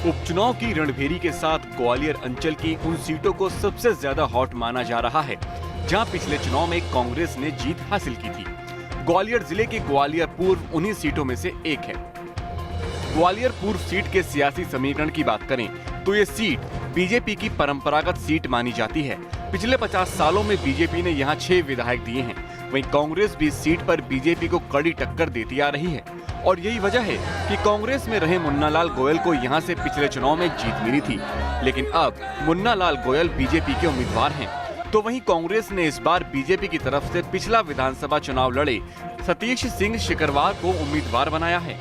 उपचुनाव की रणभेरी के साथ ग्वालियर अंचल की उन सीटों को सबसे ज्यादा हॉट माना जा रहा है जहां पिछले चुनाव में कांग्रेस ने जीत हासिल की थी। ग्वालियर जिले के ग्वालियर पूर्व उन्हीं सीटों में से एक है। ग्वालियर पूर्व सीट के सियासी समीकरण की बात करें तो ये सीट बीजेपी की परंपरागत सीट मानी जाती है। पिछले 50 सालों में बीजेपी ने यहाँ 6 विधायक दिए हैं। वहीं कांग्रेस भी इस सीट पर बीजेपी को कड़ी टक्कर देती आ रही है और यही वजह है कि कांग्रेस में रहे मुन्ना लाल गोयल को यहाँ से पिछले चुनाव में जीत मिली थी, लेकिन अब मुन्ना लाल गोयल बीजेपी के उम्मीदवार हैं। तो वहीं कांग्रेस ने इस बार बीजेपी की तरफ से पिछला विधानसभा चुनाव लड़े सतीश सिंह शिकरवार को उम्मीदवार बनाया है।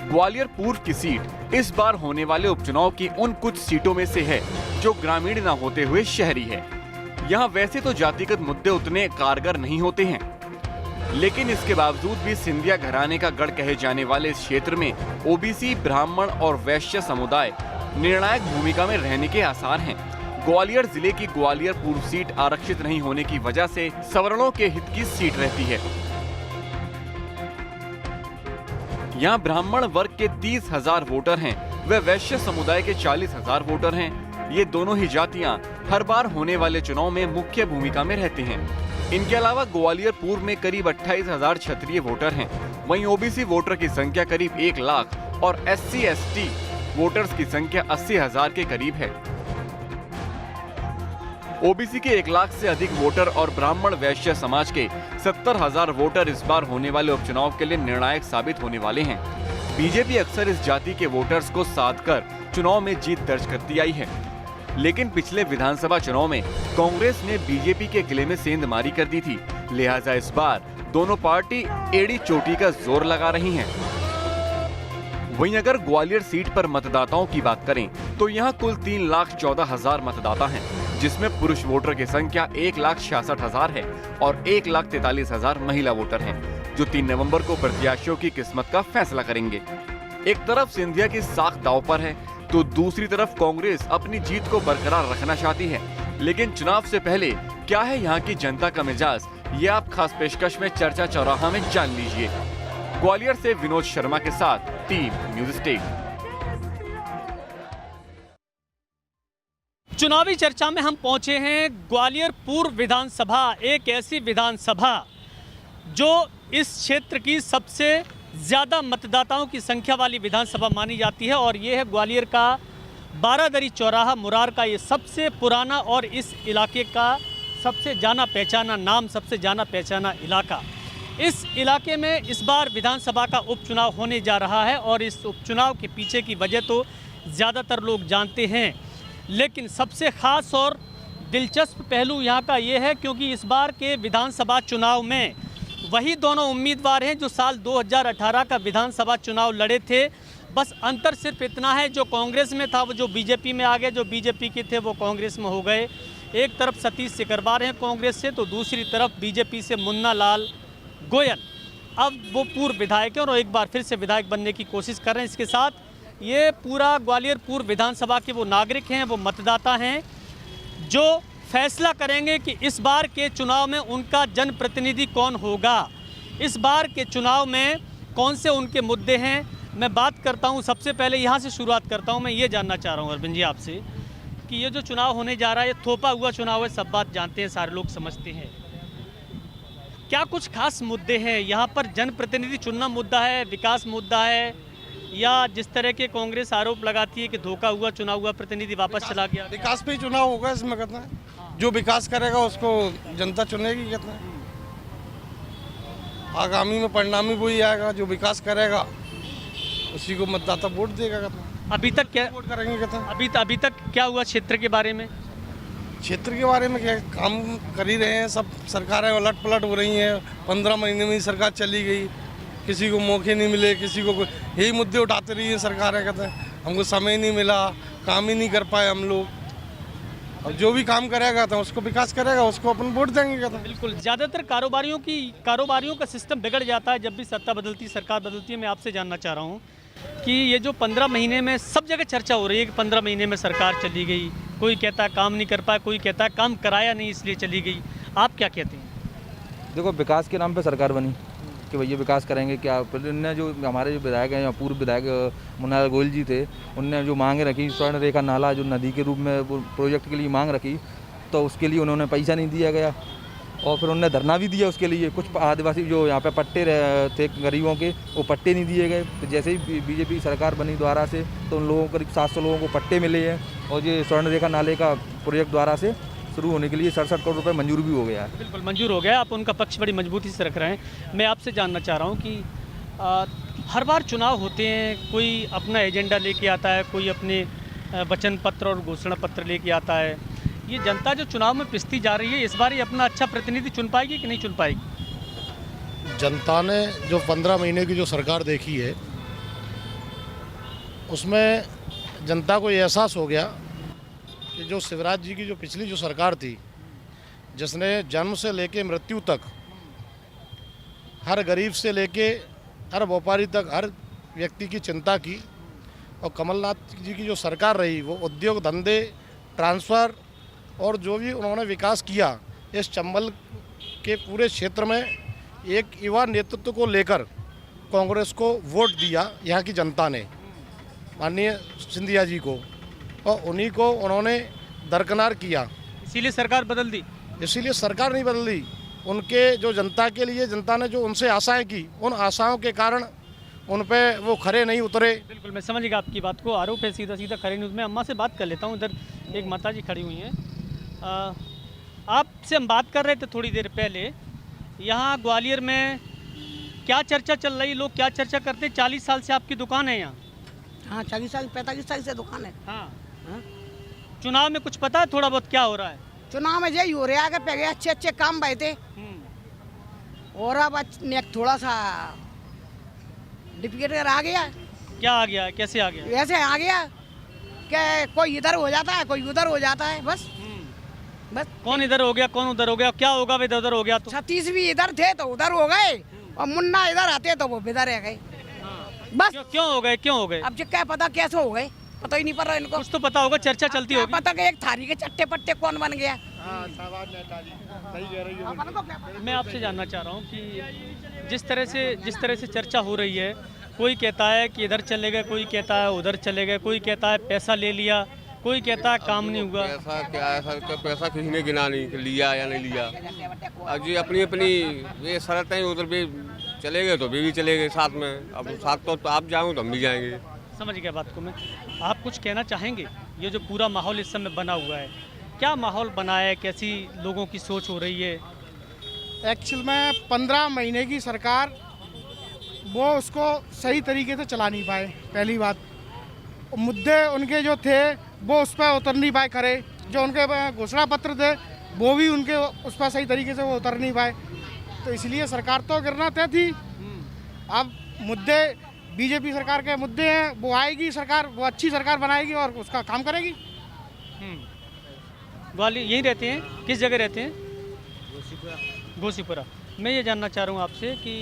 ग्वालियर पूर्व की सीट इस बार होने वाले उपचुनाव की उन कुछ सीटों में से है जो ग्रामीण न होते हुए शहरी है। यहाँ वैसे तो जातिगत मुद्दे उतने कारगर नहीं होते हैं, लेकिन इसके बावजूद भी सिंधिया घराने का गढ़ कहे जाने वाले इस क्षेत्र में ओबीसी, ब्राह्मण और वैश्य समुदाय निर्णायक भूमिका में रहने के आसार हैं। ग्वालियर जिले की ग्वालियर पूर्व सीट आरक्षित नहीं होने की वजह से सवर्णों के हित की सीट रहती है। यहाँ ब्राह्मण वर्ग के 30,000 वोटर हैं, व वैश्य समुदाय के 40,000 वोटर हैं। ये दोनों ही जातियां हर बार होने वाले चुनाव में मुख्य भूमिका में रहते हैं। इनके अलावा ग्वालियर पूर्व में करीब 28,000 क्षत्रिय वोटर हैं। वहीं ओबीसी वोटर की संख्या करीब 1 लाख और SC/ST वोटर्स की संख्या 80,000 के करीब है। ओबीसी के 1 लाख से अधिक वोटर और ब्राह्मण वैश्य समाज के 70,000 वोटर इस बार होने वाले उपचुनाव के लिए निर्णायक साबित होने वाले हैं। बीजेपी अक्सर इस जाति के वोटर्स को साध कर चुनाव में जीत दर्ज करती आई है, लेकिन पिछले विधानसभा चुनाव में कांग्रेस ने बीजेपी के किले में सेंधमारी कर दी थी। लिहाजा इस बार दोनों पार्टी एड़ी चोटी का जोर लगा रही हैं। वहीं अगर ग्वालियर सीट पर मतदाताओं की बात करें तो यहाँ कुल 3,14,000 मतदाता हैं, जिसमें पुरुष वोटर की संख्या 1,66,000 है और 1,43,000 महिला वोटर हैं, जो 3 नवंबर को प्रत्याशियों की किस्मत का फैसला करेंगे। एक तरफ सिंधिया की साख दांव पर है तो दूसरी तरफ कांग्रेस अपनी जीत को बरकरार रखना चाहती है। लेकिन चुनाव से पहले क्या है यहाँ की जनता का मिजाज, ये आप खास पेशकश में चर्चा चौराहा में जान लीजिए। ग्वालियर से विनोद शर्मा के साथ टीम न्यूज स्टेट। चुनावी चर्चा में हम पहुंचे हैं ग्वालियर पूर्व विधानसभा, एक ऐसी विधानसभा जो इस क्षेत्र की सबसे ज़्यादा मतदाताओं की संख्या वाली विधानसभा मानी जाती है और ये है ग्वालियर का बारादरी चौराहा मुरार का ये सबसे पुराना और इस इलाके का सबसे जाना पहचाना नाम, सबसे जाना पहचाना इलाका। इस इलाके में इस बार विधानसभा का उपचुनाव होने जा रहा है और इस उपचुनाव के पीछे की वजह तो ज़्यादातर लोग जानते हैं, लेकिन सबसे ख़ास और दिलचस्प पहलू यहाँ का ये है क्योंकि इस बार के विधानसभा चुनाव में वही दोनों उम्मीदवार हैं जो साल 2018 का विधानसभा चुनाव लड़े थे। बस अंतर सिर्फ इतना है, जो कांग्रेस में था वो जो बीजेपी में आ गए, जो बीजेपी के थे वो कांग्रेस में हो गए। एक तरफ सतीश शिकरवार हैं कांग्रेस से तो दूसरी तरफ बीजेपी से मुन्ना लाल गोयल। अब वो पूर्व विधायक हैं और एक बार फिर से विधायक बनने की कोशिश कर रहे हैं। इसके साथ ये पूरा ग्वालियर पूर्व विधानसभा के वो नागरिक हैं, वो मतदाता हैं जो फैसला करेंगे कि इस बार के चुनाव में उनका जनप्रतिनिधि कौन होगा, इस बार के चुनाव में कौन से उनके मुद्दे हैं। मैं बात करता हूं, सबसे पहले यहां से शुरुआत करता हूं। मैं ये जानना चाह रहा हूं अरविंद जी आपसे कि ये जो चुनाव होने जा रहा है ये थोपा हुआ चुनाव है, सब बात जानते हैं, सारे लोग समझते हैं। क्या कुछ खास मुद्दे हैं यहाँ पर? जनप्रतिनिधि चुनना मुद्दा है, विकास मुद्दा है, या जिस तरह के कांग्रेस आरोप लगाती है कि धोखा हुआ, चुनाव हुआ, प्रतिनिधि वापस चला गया? विकास पे ही चुनाव होगा इसमें, कहते हैं जो विकास करेगा उसको जनता चुनेगी, कहते हैं आगामी में परिणामी वही आएगा, जो विकास करेगा उसी को मतदाता वोट देगा, कहते हैं। अभी तक क्या वोट करेंगे, कहते हैं। अभी तक क्या हुआ क्षेत्र के बारे में? क्षेत्र के बारे में क्या काम कर ही रहे हैं, सब सरकारें उलट पलट हो रही हैं। 15 महीने में ही सरकार चली गई, किसी को मौके नहीं मिले, किसी को यही मुद्दे उठाते रही है सरकारें, कहते हैं हमको समय नहीं मिला, काम ही नहीं कर पाए हम लोग। और जो भी काम करेगा तो उसको विकास करेगा, उसको अपन वोट देंगे, कहते हैं। बिल्कुल, ज़्यादातर कारोबारियों का सिस्टम बिगड़ जाता है जब भी सत्ता बदलती, सरकार बदलती है। मैं आपसे जानना चाह रहा हूँ कि ये जो 15 महीने में सब जगह चर्चा हो रही है कि 15 महीने में सरकार चली गई, कोई कहता है काम नहीं कर पाया, कोई कहता है काम कराया नहीं इसलिए चली गई, आप क्या कहते हैं? देखो, विकास के नाम पे सरकार बनी, कि भैया विकास करेंगे क्या। फिर उनने जो हमारे जो विधायक हैं, पूर्व विधायक मुन्ना गोयल जी थे, उनने जो मांगे रखी स्वर्ण रेखा नाला जो नदी के रूप में प्रोजेक्ट के लिए मांग रखी, तो उसके लिए उन्होंने पैसा नहीं दिया गया और फिर उन्होंने धरना भी दिया उसके लिए। कुछ आदिवासी जो यहाँ पे पट्टे थे गरीबों के, वो पट्टे नहीं दिए गए। तो जैसे ही बीजेपी सरकार बनी द्वारा से, तो उन लोगों करीब 700 लोगों को पट्टे मिले हैं और ये स्वर्ण रेखा नाले का प्रोजेक्ट द्वारा से शुरू होने के लिए 67 करोड़ रुपए मंजूर भी हो गया है। बिल्कुल मंजूर हो गया। आप उनका पक्ष बड़ी मजबूती से रख रहे हैं। मैं आपसे जानना चाह रहा हूँ कि हर बार चुनाव होते हैं, कोई अपना एजेंडा लेके आता है, कोई अपने वचन पत्र और घोषणा पत्र लेके आता है। ये जनता जो चुनाव में पिसती जा रही है, इस बार ये अपना अच्छा प्रतिनिधि चुन पाएगी कि नहीं चुन पाएगी? जनता ने जो 15 महीने की जो सरकार देखी है, उसमें जनता को ये एहसास हो गया कि जो शिवराज जी की जो पिछली जो सरकार थी, जिसने जन्म से लेके मृत्यु तक हर गरीब से लेके हर व्यापारी तक हर व्यक्ति की चिंता की, और कमलनाथ जी की जो सरकार रही वो उद्योग धंधे ट्रांसफ़र और जो भी उन्होंने विकास किया, इस चंबल के पूरे क्षेत्र में एक युवा नेतृत्व को लेकर कांग्रेस को वोट दिया यहाँ की जनता ने, माननीय सिंधिया जी को, और उन्हीं को उन्होंने दरकिनार किया। इसीलिए सरकार बदल दी? इसीलिए सरकार नहीं बदली, उनके जो जनता के लिए जनता ने जो उनसे आशाएं की, उन आशाओं के कारण उन पे वो खरे नहीं उतरे। बिल्कुल मैं समझ गया आपकी बात को। आरोप है सीधा सीधा खरे नहीं। मैं अम्मा से बात कर लेता हूँ। इधर एक माता जी खड़ी हुई हैं। आपसे हम बात कर रहे थे थोड़ी देर पहले, यहाँ ग्वालियर में क्या चर्चा चल रही, लोग क्या चर्चा करते हैं? 40 साल से आपकी दुकान है यहाँ? हाँ, 40 साल 45 साल से दुकान है। हाँ। हाँ? चुनाव में कुछ पता है थोड़ा बहुत क्या हो रहा है? चुनाव में यही हो रहा है कि पहले अच्छे अच्छे काम भाई थे और अब थोड़ा सा डिफिकल्ट आ गया। क्या आ गया? कैसे आ गया? ऐसे आ गया कि कोई इधर हो जाता है, कोई उधर हो जाता है, बस बस। कौन इधर हो गया, कौन उधर हो गया? क्या होगा इधर उधर हो गया तो? सतीश भी इधर थे तो उधर हो गए, और मुन्ना इधर आते तो वो इधर रह गए, बस। क्यों हो गए? क्यों हो गए? अब जो क्या पता कैसे हो गए, पता ही नहीं पड़ रहा इनको। कुछ तो पता होगा, चर्चा चलती होगी। पता कि एक थारी के चट्टे पट्टे कौन बन गया। मैं आपसे जानना चाह रहा हूँ कि जिस तरह से चर्चा हो रही है, कोई कहता है कि इधर चले गए, कोई कहता है उधर चले गए, कोई कहता है पैसा ले लिया, कोई कहता है काम नहीं हुआ। पैसा क्या है सर, क्या पैसा किसी ने गिना नहीं कि लिया या नहीं लिया। अब जी अपनी अपनी ये शर्त है, उधर भी चले गए तो भी चले गए साथ में। अब साथ तो आप जाओ तो हम भी जाएंगे। समझ गया बात को मैं। आप कुछ कहना चाहेंगे? ये जो पूरा माहौल इस समय बना हुआ है, क्या माहौल बना है, कैसी लोगों की सोच हो रही है? एक्चुअल में 15 महीने की सरकार वो उसको सही तरीके से चला नहीं पाए। पहली बात, मुद्दे उनके जो थे वो उस पर उतर नहीं पाए खरे, जो उनके घोषणा पत्र थे वो भी उनके उस पर सही तरीके से वो उतर नहीं पाए, तो इसलिए सरकार तो गिरना तय थी। अब मुद्दे बीजेपी सरकार के मुद्दे हैं, वो आएगी सरकार, वो अच्छी सरकार बनाएगी और उसका काम करेगी। ग्वालियर यहीं रहते हैं? किस जगह रहते हैं? घोसीपुरा। मैं ये जानना चाह रहा हूँ आपसे कि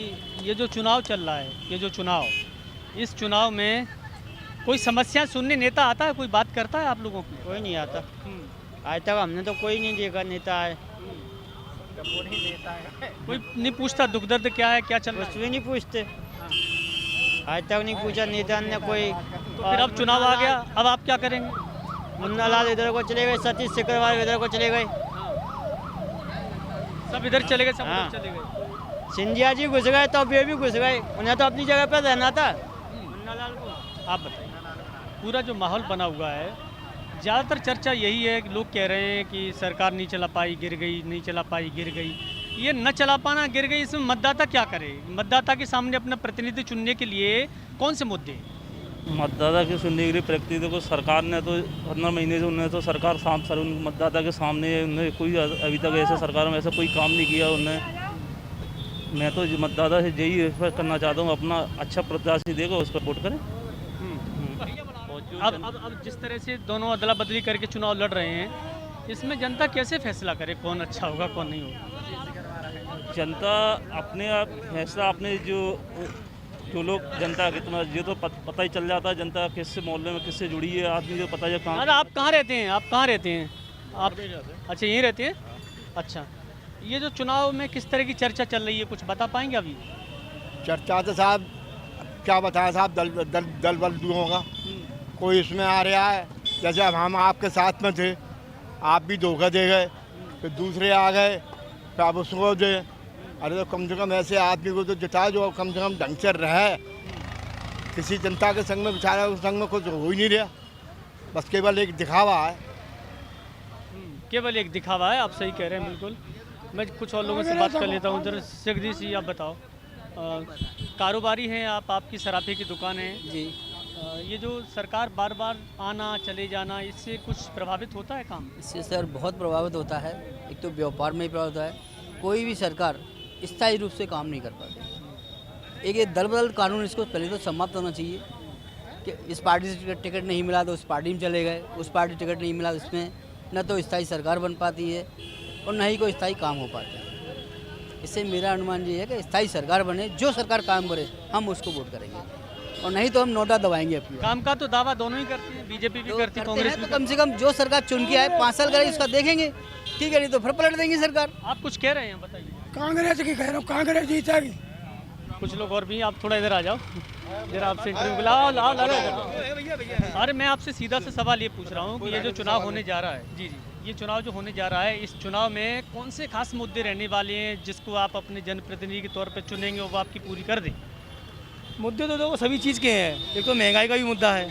ये जो चुनाव चल रहा है, ये जो चुनाव, इस चुनाव में कोई समस्या सुनने नेता आता है, कोई बात करता है आप लोगों की? कोई नहीं आता। आज तक हमने तो कोई नहीं देखा नेता है। कोई नहीं पूछता दुख दर्द क्या है, क्या चल रहा कुछ भी नहीं पूछते, आज तक नहीं पूछा नेता ने कोई। तो फिर अब चुनाव आ गया, अब आप क्या करेंगे? मुन्ना लाल इधर को चले गए, सतीश सिकरवार इधर को चले गए, सब इधर चले गए, सब हाँ। उधर चले गए। सिंधिया जी घुस गए तो वे भी घुस गए, उन्हें तो अपनी जगह पर रहना था। मुन्ना लाल को आप बताइए, पूरा जो माहौल बना हुआ है, ज़्यादातर चर्चा यही है कि लोग कह रहे हैं कि सरकार नहीं चला पाई, गिर गई, नहीं चला पाई, गिर गई। ये न चला पाना, गिर गई, इसमें मतदाता क्या करे? मतदाता के सामने अपना प्रतिनिधि चुनने के लिए कौन से मुद्दे? मतदाता के सुनने के लिए प्रतिनिधि को सरकार ने तो 15 महीने से उन्होंने तो सरकार सर उन मतदाता के सामने उन्हें कोई अभी तक ऐसे सरकार में ऐसा कोई काम नहीं किया उन्हें। मैं तो मतदाता से यही रिक्वेस्ट करना चाहता हूँ, अपना अच्छा प्रत्याशी देगा उस पर वोट करें। अब जिस तरह से दोनों अदला बदली करके चुनाव लड़ रहे हैं, इसमें जनता कैसे फैसला करे कौन अच्छा होगा कौन नहीं होगा? जनता अपने आप फैसला, अपने जो लोग जनता कितना ये तो पता ही चल जाता है जनता किससे मोहल्ले में किससे जुड़ी है, आदमी को पता है कहाँ। अरे आप कहाँ रहते हैं? आप कहाँ रहते हैं? आप अच्छा यहीं रहते हैं? अच्छा, ये जो चुनाव में किस तरह की चर्चा चल रही है, कुछ बता पाएंगे अभी? चर्चा तो साहब क्या बताएं साहब, दल बदलुओं का कोई इसमें आ रहा है। जैसे अब हम आपके साथ में थे, आप भी धोखा दे गए, फिर दूसरे आ गए, फिर आप उसको दे। अरे तो कम से कम ऐसे आदमी को तो जिताए जो कम से कम ढंग से रहे। किसी जनता के संग में बेचारा उस संग में कुछ हो ही नहीं रहा, बस केवल एक दिखावा है। केवल एक दिखावा है, आप सही कह रहे हैं बिल्कुल। मैं कुछ और लोगों से बात कर लेता हूँ। उधर जगदीश जी, आप बताओ, कारोबारी हैं आप, आपकी सराफे की दुकान है जी। ये जो सरकार बार बार आना चले जाना, इससे कुछ प्रभावित होता है काम? इससे सर बहुत प्रभावित होता है। एक तो व्यापार में ही प्रभावित होता है, कोई भी सरकार स्थायी रूप से काम नहीं कर पाती। एक ये दल बदल कानून, इसको पहले तो समाप्त होना चाहिए कि इस पार्टी से टिकट नहीं मिला तो उस पार्टी में चले गए, उस पार्टी टिकट नहीं मिला उसमें न तो स्थायी सरकार बन पाती है और न ही कोई स्थायी काम हो पाता है। इससे मेरा अनुमान ये है कि स्थायी सरकार बने, जो सरकार काम करे हम उसको वोट करेंगे, और नहीं तो हम नोटा दबाएंगे अपनी। काम का तो दावा दोनों ही करती है, बीजेपी भी करती है, कांग्रेस भी। तो कम से कम जो सरकार चुन के आए 5 साल करेगी, उसका देखेंगे, ठीक है, नहीं तो फिर पलट देंगी सरकार। आप कुछ कह रहे हैं, बताइए। कांग्रेस की कह रहा हूँ, कांग्रेस जीतेगी। कुछ लोग और भी, आप थोड़ा इधर आ जाओ, जरा आपसे इंटरव्यू लाओ। अरे मैं आपसे सीधा सा सवाल ये पूछ रहा हूँ कि ये जो चुनाव होने जा रहा है, जी, ये चुनाव जो होने जा रहा है, इस चुनाव में कौन से खास मुद्दे रहने वाले हैं जिसको आप अपने जनप्रतिनिधि के तौर पर चुनेंगे और वो आपकी पूरी कर दें? मुद्दे तो देखो सभी चीज़ के हैं। एक तो महंगाई का भी मुद्दा है,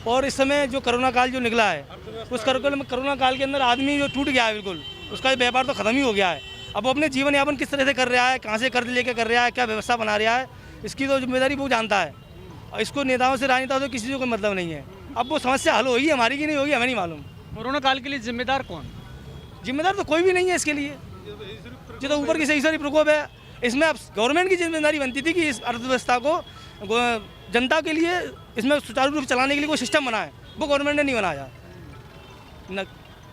और इस समय जो कोरोना काल जो निकला है, उस कोरोना काल के अंदर आदमी जो टूट गया है बिल्कुल, उसका व्यापार तो ख़त्म ही हो गया है। अब वो अपने जीवन यापन किस तरह से कर रहा है, कहाँ से कर्ज लेके कर रहा है, क्या व्यवस्था बना रहा है, इसकी तो जिम्मेदारी वो जानता है। और इसको नेताओं से राजनेताओं से किसी से कोई मतलब नहीं है। अब वो समस्या हल होगी हमारी की नहीं होगी, हमें नहीं मालूम। कोरोना काल के लिए जिम्मेदार कौन? जिम्मेदार तो कोई भी नहीं है इसके लिए, जो तो ऊपर की सही सारी प्रकोप है। इसमें अब गवर्नमेंट की जिम्मेदारी बनती थी कि इस अर्थव्यवस्था को जनता के लिए इसमें सुचारू रूप से चलाने के लिए कोई सिस्टम बनाए, वो गवर्नमेंट ने नहीं बनाया न,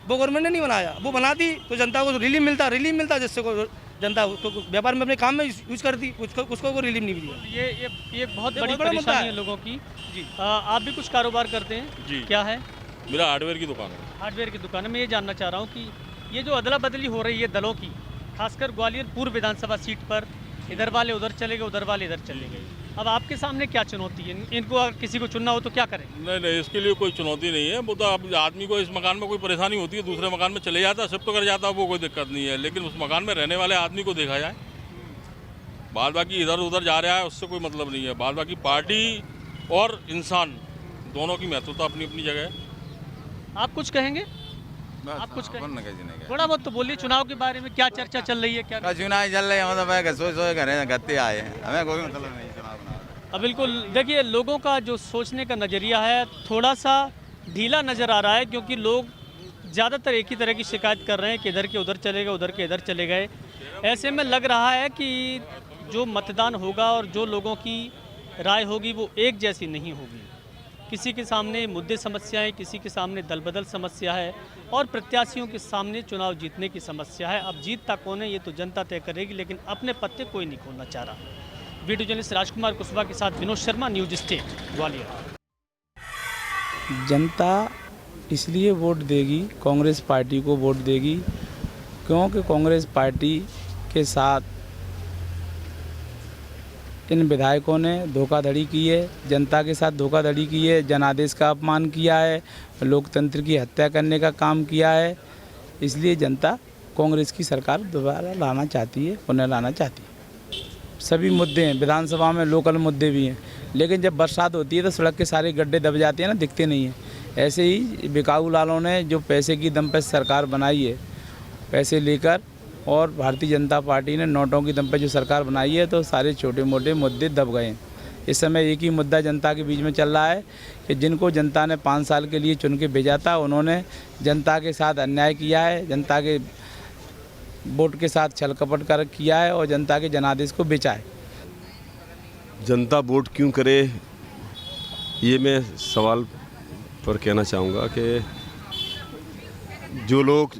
वो गवर्नमेंट ने नहीं बनाया। वो बनाती तो जनता को रिलीफ मिलता जिससे को जनता उसको व्यापार में अपने काम में यूज करती, उसको कोई रिलीफ नहीं मिली। ये बहुत बड़ी परेशानी है लोगों की। जी, आप भी कुछ कारोबार करते हैं? जी। क्या है? मेरा हार्डवेयर की दुकान है। हार्डवेयर की दुकान है। मैं ये जानना चाह रहा हूँ कि ये जो अदला बदली हो रही है दलों की, खासकर ग्वालियर पूर्व विधानसभा सीट पर, इधर वाले उधर चले गए, उधर वाले इधर चले गए, अब आपके सामने क्या चुनौती है? इनको अगर किसी को चुनना हो तो क्या करें? नहीं, इसके लिए कोई चुनौती नहीं है। वो तो अब आदमी को इस मकान में कोई परेशानी होती है, दूसरे मकान में चले जाता है, शिफ्ट कर जाता है, वो कोई दिक्कत नहीं है। लेकिन उस मकान में रहने वाले आदमी को देखा जाए, बाद बाकी इधर उधर जा रहा है उससे कोई मतलब नहीं है। बाद बाकी पार्टी और इंसान दोनों की महत्वता अपनी अपनी जगह है। आप कुछ कहेंगे? आप कुछ कहेंगे? थोड़ा बहुत तो बोलिए, चुनाव के बारे में क्या चर्चा चल रही है? क्या चुनाव चल रही है, मतलब सोच घर आए हैं, हमें कोई मतलब नहीं चुनाव। अब बिल्कुल देखिए, लोगों का जो सोचने का नज़रिया है थोड़ा सा ढीला नज़र आ रहा है, क्योंकि लोग ज़्यादातर एक ही तरह की शिकायत कर रहे हैं कि इधर के उधर चले गए, उधर के इधर चले गए। ऐसे में लग रहा है कि जो मतदान होगा और जो लोगों की राय होगी वो एक जैसी नहीं होगी। किसी के सामने मुद्दे समस्याएं, किसी के सामने दल बदल समस्या है, और प्रत्याशियों के सामने चुनाव जीतने की समस्या है। अब जीतता कौन है ये तो जनता तय करेगी, लेकिन अपने पत्ते कोई नहीं खोलना चाह रहा। वीडियो जर्नलिस्ट राजकुमार कुशवाहा के साथ विनोद शर्मा, न्यूज स्टेट, ग्वालियर। जनता इसलिए वोट देगी, कांग्रेस पार्टी को वोट देगी, क्योंकि कांग्रेस पार्टी के साथ इन विधायकों ने धोखाधड़ी की है, जनता के साथ धोखाधड़ी की है, जनादेश का अपमान किया है, लोकतंत्र की हत्या करने का काम किया है। इसलिए जनता कांग्रेस की सरकार दोबारा लाना चाहती है, पुनः लाना चाहती है। सभी मुद्दे हैं, विधानसभा में लोकल मुद्दे भी हैं, लेकिन जब बरसात होती है तो सड़क के सारे गड्ढे दब जाते हैं ना, दिखते नहीं हैं। ऐसे ही बिकाऊ लालों ने जो पैसे की दम पर सरकार बनाई है, पैसे लेकर, और भारतीय जनता पार्टी ने नोटों की दम पर जो सरकार बनाई है, तो सारे छोटे मोटे मुद्दे दब गए हैं। इस समय एक ही मुद्दा जनता के बीच में चल रहा है कि जिनको जनता ने 5 साल के लिए चुन के भेजा था, उन्होंने जनता के साथ अन्याय किया है, जनता के वोट के साथ छल कपट कर किया है और जनता के जनादेश को बेचा है। जनता वोट क्यों करे, ये मैं सवाल पर कहना चाहूँगा कि जो लोग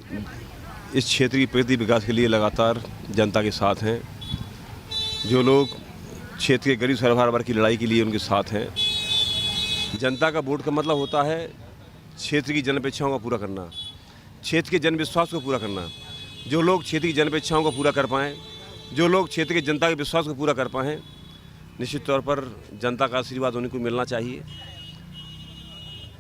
इस क्षेत्र की प्रगति विकास के लिए लगातार जनता के साथ हैं, जो लोग क्षेत्र के गरीब सरकार वर्ग की लड़ाई के लिए उनके साथ हैं, जनता का वोट का मतलब होता है क्षेत्र की जनअपेक्षाओं का पूरा करना, क्षेत्र के जनविश्वास को पूरा करना। जो लोग क्षेत्र की जनअपेक्षाओं को पूरा कर पाएँ, जो लोग क्षेत्र की जनता के विश्वास को पूरा कर पाएँ, निश्चित तौर पर जनता का आशीर्वाद उन्हीं को मिलना चाहिए।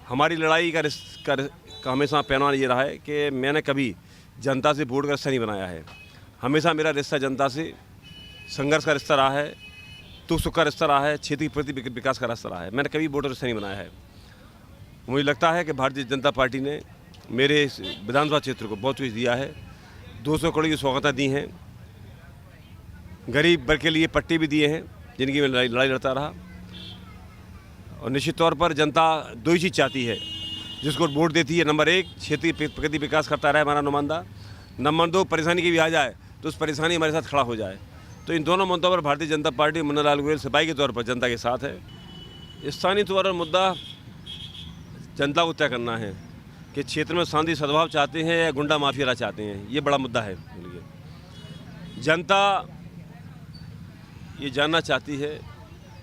हमारी लड़ाई का हमेशा पैमाना ये रहा है कि मैंने कभी जनता से वोट का रिश्ता नहीं बनाया है। हमेशा मेरा रिश्ता जनता से संघर्ष का रिश्ता रहा है, दुख सुख का रिश्ता रहा है, क्षेत्र के प्रति विकास का रिश्ता रहा है। मैंने कभी वोट का रिश्ता नहीं बनाया है। मुझे लगता है कि भारतीय जनता पार्टी ने मेरे इस विधानसभा क्षेत्र को बहुत कुछ दिया है। 200 करोड़ की सौगातें दी हैं, गरीब वर्ग के लिए पट्टे भी दिए हैं जिनकी मैं लड़ाई लड़ता रहा। और निश्चित तौर पर जनता दो ही चीज़ चाहती है जिसको वोट देती है। नंबर 1, क्षेत्रीय प्रगति विकास करता रहे हमारा नुमाइंदा। नंबर 2, परेशानी की भी आ जाए तो उस परेशानी हमारे साथ खड़ा हो जाए। तो इन दोनों मुद्दों पर भारतीय जनता पार्टी मुन्ना लाल गोयल सिपाही के तौर पर जनता के साथ है। स्थानीय तौर पर मुद्दा जनता को तय करना है कि क्षेत्र में शांति सद्भाव चाहते हैं या गुंडा माफिया चाहते हैं। ये बड़ा मुद्दा है। जनता ये जानना चाहती है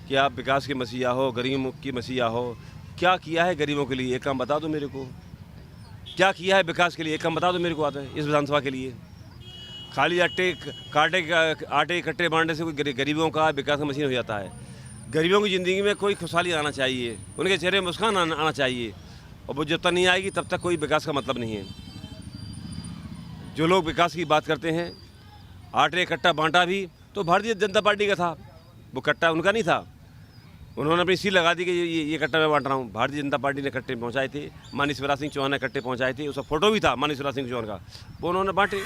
कि आप विकास के मसीहा हो, गरीबों की मसीहा हो। क्या किया है गरीबों के लिए, एक काम बता दो मेरे को। क्या किया है विकास के लिए, एक काम बता दो मेरे को आता है इस विधानसभा के लिए। खाली आटे इकट्ठे बांटने से कोई गरीबों का विकास का मशीन हो जाता है। गरीबों की ज़िंदगी में कोई खुशहाली आना चाहिए, उनके चेहरे में मुस्कान आना चाहिए। और वो जब तक नहीं आएगी तब तक कोई विकास का मतलब नहीं है। जो लोग विकास की बात करते हैं, आटे इकट्ठा बांटा भी तो भारतीय जनता पार्टी का था, वो कट्टा उनका नहीं था। उन्होंने अपनी सील लगा दी कि ये कट्टा मैं बांट रहा हूँ। भारतीय जनता पार्टी ने कट्टे पहुँचाए थे, माननीय शिवराज सिंह चौहान ने कट्टे पहुँचाए थे। उसका फोटो भी था माननीय शिवराज सिंह चौहान का, वो उन्होंने बांटे।